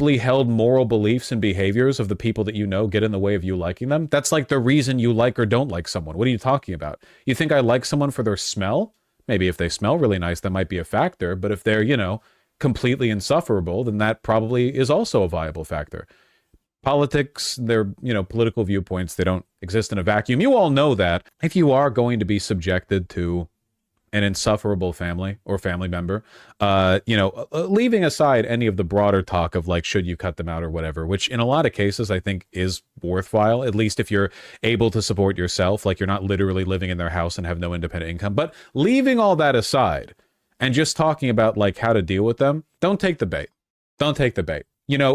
deeply held moral beliefs and behaviors of the people that you know get in the way of you liking them? That's like the reason you like or don't like someone. What are you talking about? You think I like someone for their smell? Maybe if they smell really nice, that might be a factor. But if they're, completely insufferable, then that probably is also a viable factor. Politics, their, political viewpoints, they don't exist in a vacuum. You all know that. If you are going to be subjected to an insufferable family or family member, leaving aside any of the broader talk of like, should you cut them out or whatever, which in a lot of cases I think is worthwhile, at least if you're able to support yourself, like you're not literally living in their house and have no independent income. But leaving all that aside and just talking about like how to deal with them, don't take the bait. Don't take the bait.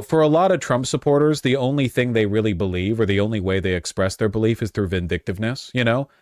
For a lot of Trump supporters, the only thing they really believe or the only way they express their belief is through vindictiveness,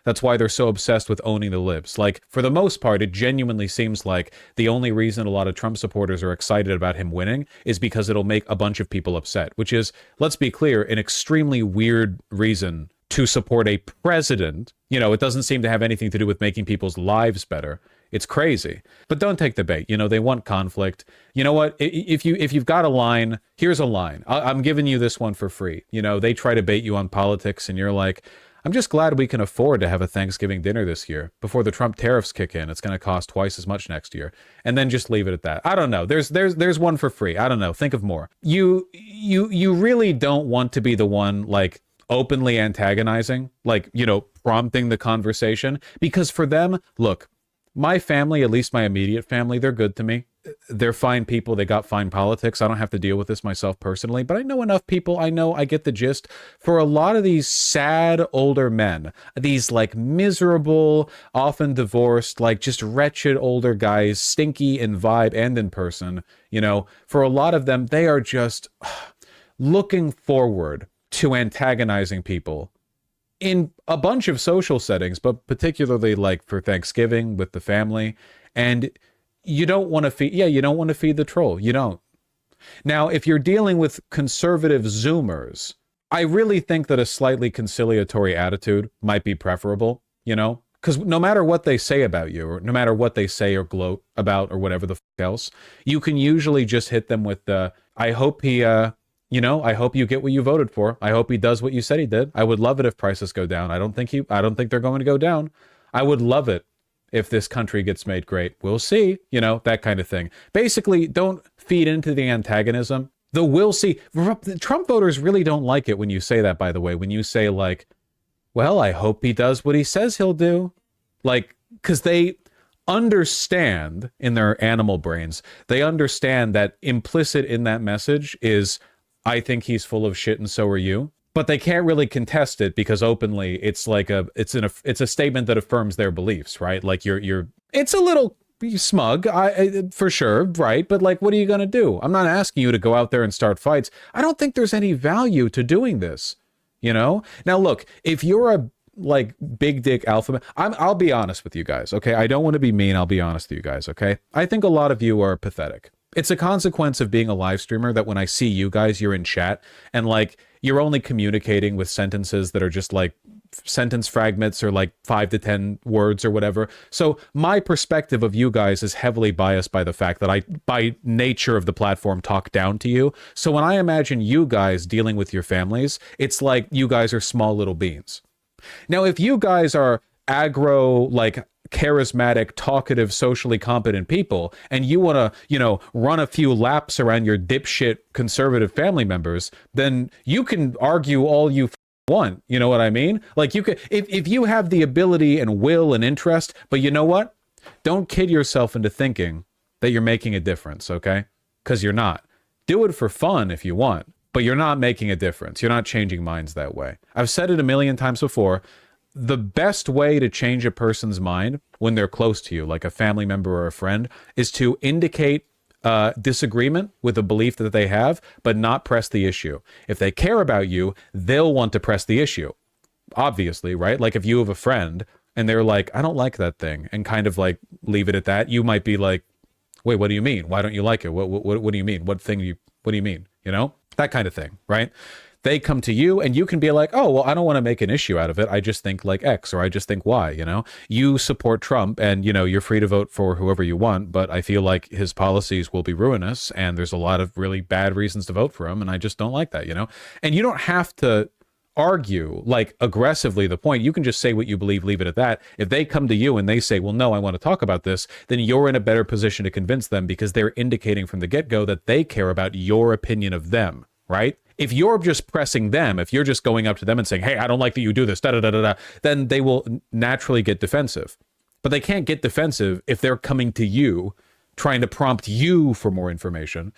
That's why they're so obsessed with owning the libs. Like, for the most part, it genuinely seems like the only reason a lot of Trump supporters are excited about him winning is because it'll make a bunch of people upset, which is, let's be clear, an extremely weird reason to support a president. It doesn't seem to have anything to do with making people's lives better. It's crazy. But don't take the bait. They want conflict. You know what? If you've got a line, here's a line. I'm giving you this one for free. They try to bait you on politics and you're like, I'm just glad we can afford to have a Thanksgiving dinner this year. Before the Trump tariffs kick in, it's going to cost twice as much next year. And then just leave it at that. I don't know. There's one for free. I don't know. Think of more. You really don't want to be the one like openly antagonizing, like, prompting the conversation, because for them, look, my family, at least my immediate family, they're good to me. They're fine people. They got fine politics. I don't have to deal with this myself personally, but I know enough people. I get the gist. For a lot of these sad older men, these like miserable, often divorced, like just wretched older guys, stinky in vibe and in person, for a lot of them, they are just looking forward to antagonizing people in a bunch of social settings, but particularly like for Thanksgiving with the family. And you don't want to feed the troll. You don't. Now, if you're dealing with conservative Zoomers, I really think that a slightly conciliatory attitude might be preferable, because no matter what they say about you, or no matter what they say or gloat about or whatever the else, you can usually just hit them with the, I hope he, I hope you get what you voted for. I hope he does what you said he did. I would love it if prices go down. I don't think they're going to go down. I would love it if this country gets made great. We'll see, that kind of thing. Basically, don't feed into the antagonism. The we'll see. Trump voters really don't like it when you say that, by the way, when you say like, well, I hope he does what he says he'll do. Like, because they understand in their animal brains, they understand that implicit in that message is, I think he's full of shit and so are you. But they can't really contest it because openly it's like it's a statement that affirms their beliefs, right? Like it's a little smug, for sure, right? But like, what are you going to do? I'm not asking you to go out there and start fights. I don't think there's any value to doing this, Now look, if you're a like big dick alpha, I'll be honest with you guys, okay? I don't want to be mean. I'll be honest with you guys, okay? I think a lot of you are pathetic. It's a consequence of being a live streamer that when I see you guys, you're in chat and like you're only communicating with sentences that are just like sentence fragments or like 5 to 10 words or whatever. So my perspective of you guys is heavily biased by the fact that I, by nature of the platform, talk down to you. So when I imagine you guys dealing with your families, it's like you guys are small little beans. Now, if you guys are aggro, like charismatic, talkative, socially competent people, and you want to, run a few laps around your dipshit conservative family members, then you can argue all you want. You know what I mean? Like you could, if you have the ability and will and interest, but you know what? Don't kid yourself into thinking that you're making a difference, okay? Because you're not. Do it for fun if you want, but you're not making a difference. You're not changing minds that way. I've said it a million times before. The best way to change a person's mind when they're close to you, like a family member or a friend, is to indicate disagreement with a belief that they have, but not press the issue. If they care about you, they'll want to press the issue. Obviously, right? Like if you have a friend and they're like, I don't like that thing, and kind of like leave it at that, you might be like, wait, what do you mean? Why don't you like it? What do you mean? What do you mean? That kind of thing, right? They come to you and you can be like, oh, well, I don't want to make an issue out of it. I just think like X, or I just think Y, you know? You support Trump and, you know, you're free to vote for whoever you want, but I feel like his policies will be ruinous and there's a lot of really bad reasons to vote for him. And I just don't like that, you know? And you don't have to argue like aggressively the point. You can just say what you believe, leave it at that. If they come to you and they say, well, no, I want to talk about this, then you're in a better position to convince them because they're indicating from the get-go that they care about your opinion of them, right? If you're just pressing them, if you're just going up to them and saying, hey, I don't like that you do this, da da da da da, then they will naturally get defensive. But they can't get defensive if they're coming to you, trying to prompt you for more information.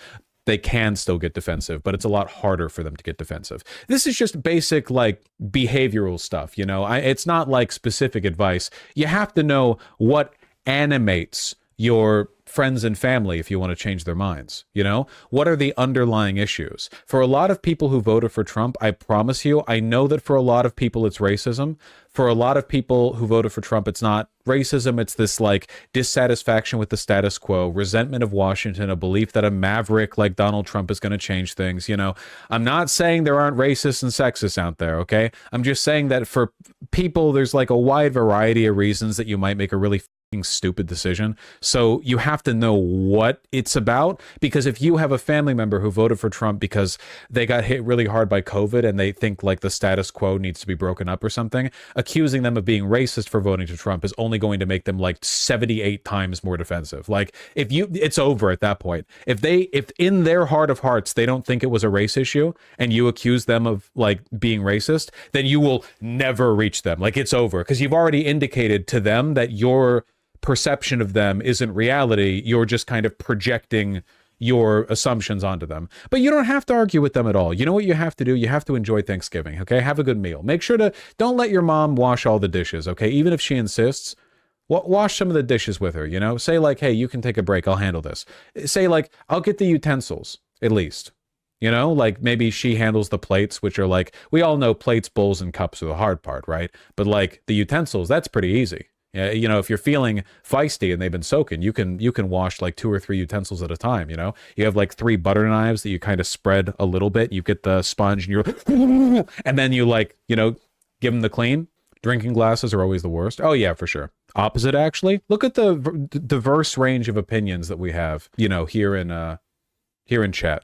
They can still get defensive, but it's a lot harder for them to get defensive. This is just basic like behavioral stuff, you know? It's not like specific advice. You have to know what animates your friends and family if you want to change their minds, you know? What are the underlying issues? For a lot of people who voted for Trump, I promise you, I know that for a lot of people it's racism. For a lot of people who voted for Trump, it's not racism. It's this like dissatisfaction with the status quo, resentment of Washington, a belief that a maverick like Donald Trump is going to change things. You know, I'm not saying there aren't racists and sexists out there. Okay. I'm just saying that for people, there's like a wide variety of reasons that you might make a really stupid decision. So you have to know what it's about, because if you have a family member who voted for Trump because they got hit really hard by COVID and they think like the status quo needs to be broken up or something, accusing them of being racist for voting to Trump is only going to make them like 78 times more defensive. Like it's over at that point. If in their heart of hearts they don't think it was a race issue and you accuse them of like being racist, then you will never reach them. Like it's over, because you've already indicated to them that your perception of them isn't reality. You're just kind of projecting your assumptions onto them. But you don't have to argue with them at all. You know what you have to do? You have to enjoy Thanksgiving, okay? Have a good meal. Make sure to don't let your mom wash all the dishes, okay? Even if she insists, wash some of the dishes with her, you know? Say like, hey, you can take a break. I'll handle this. Say like, I'll get the utensils at least. You know, like maybe she handles the plates, which are like, we all know plates, bowls, and cups are the hard part, right? But like the utensils, that's pretty easy. You know, if you're feeling feisty and they've been soaking, you can wash like 2 or 3 utensils at a time. You know, you have like 3 butter knives that you kind of spread a little bit. You get the sponge and you're, and then you like, you know, give them the clean. Drinking glasses are always the worst. Oh yeah, for sure. Opposite, actually. Look at the diverse range of opinions that we have, you know, here in chat.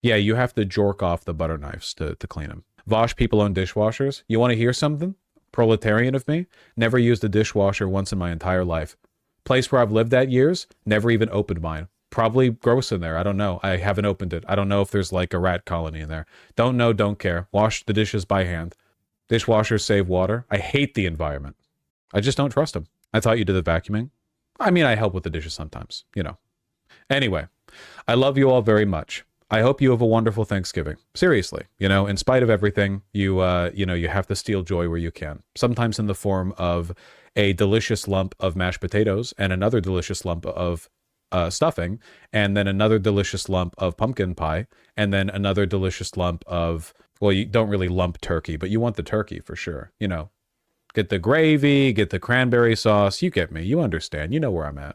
Yeah, you have to jork off the butter knives to clean them. Vosh people own dishwashers. You want to hear something? Proletarian of me, never used a dishwasher once in my entire life. Place where I've lived at years, never even opened mine. Probably gross in there. I don't know. I haven't opened it. I don't know if there's like a rat colony in there. Don't know, don't care. Wash the dishes by hand. Dishwashers save water. I hate the environment. I just don't trust them. I thought you did the vacuuming. I mean, I help with the dishes sometimes, you know. Anyway, I love you all very much. I hope you have a wonderful Thanksgiving. Seriously, you know, in spite of everything, you know, you have to steal joy where you can. Sometimes in the form of a delicious lump of mashed potatoes and another delicious lump of stuffing, and then another delicious lump of pumpkin pie, and then another delicious lump of, well, you don't really lump turkey, but you want the turkey for sure. You know, get the gravy, get the cranberry sauce. You get me. You understand. You know where I'm at.